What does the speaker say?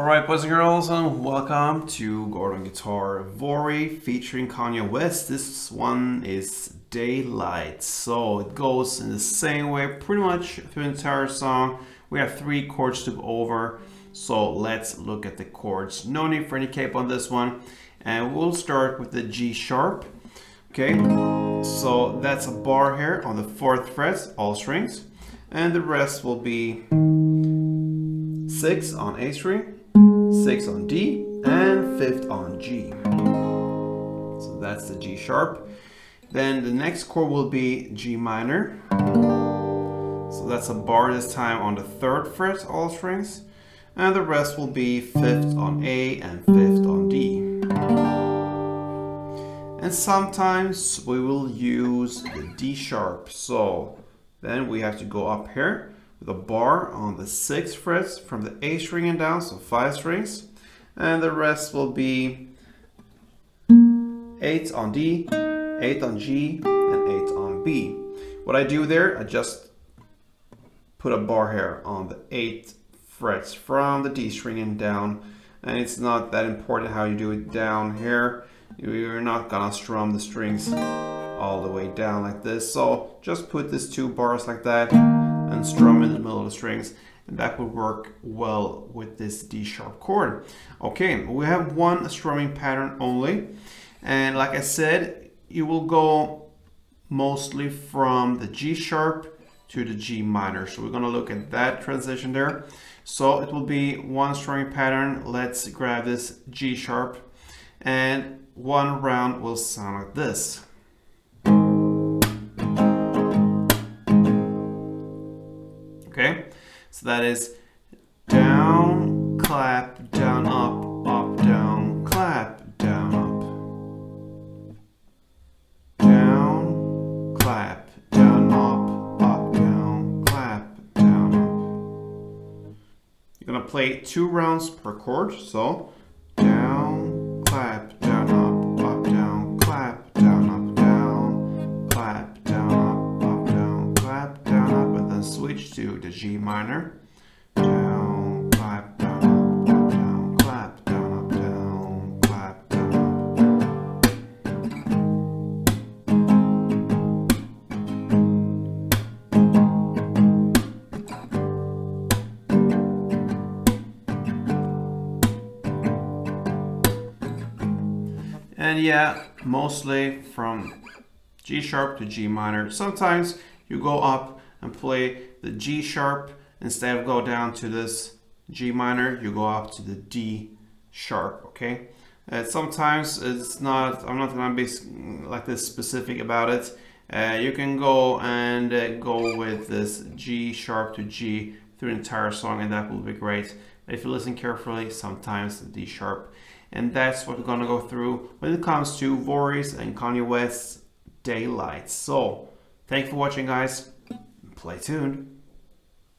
Alright, boys and girls, and welcome to Gordon Guitar Vory featuring Kanye West. This one is Daylight. So it goes in the same way pretty much through the entire song. We have 3 chords to go over, so let's look at the chords. No need for any cape on this one, and we'll start with the G sharp. Okay, so that's a bar here on the 4th fret, all strings, and the rest will be 6 on A string, 6 on D, and 5th on G. So that's the G sharp. Then the next chord will be G minor. So that's a bar this time on the 3rd fret, all strings. And the rest will be 5th on A and 5th on D. And sometimes we will use the D sharp. So then we have to go up here with a bar on the 6th fret from the A string and down, so 5 strings. And the rest will be 8 on D, 8 on G, and 8 on B. What I do there, I just put a bar here on the 8th frets from the D string and down. And it's not that important how you do it down here. You're not gonna strum the strings all the way down like this. So just put these 2 bars like that and strum in the middle of the strings, and that would work well with this D sharp chord. Okay, we have one strumming pattern only, and like I said, you will go mostly from the G sharp to the G minor. So we're going to look at that transition there. So it will be one strumming pattern. Let's grab this G sharp, and one round will sound like this. Okay, so that is down, clap, down, up, up, down, clap, down, up. Down, clap, down, up, down, clap, down, up. You're gonna play 2 rounds per chord, so down, clap, down, up, down, clap, down, up, down, clap, down, up, down, clap, down, up, and then switch to the G minor. Down, clap, down, up, down, clap, down, up, down, clap, down, up. And yeah, mostly from G sharp to G minor. Sometimes you go up and play the G sharp. Instead of go down to this G minor, you go up to the D sharp, okay? Sometimes it's not, I'm not gonna be like this specific about it. You can go and go with this G sharp to G through the entire song, and that will be great. If you listen carefully, sometimes the D sharp. And that's what we're gonna go through when it comes to Vory's and Kanye West's Daylight. So, thanks for watching, guys. Play tuned.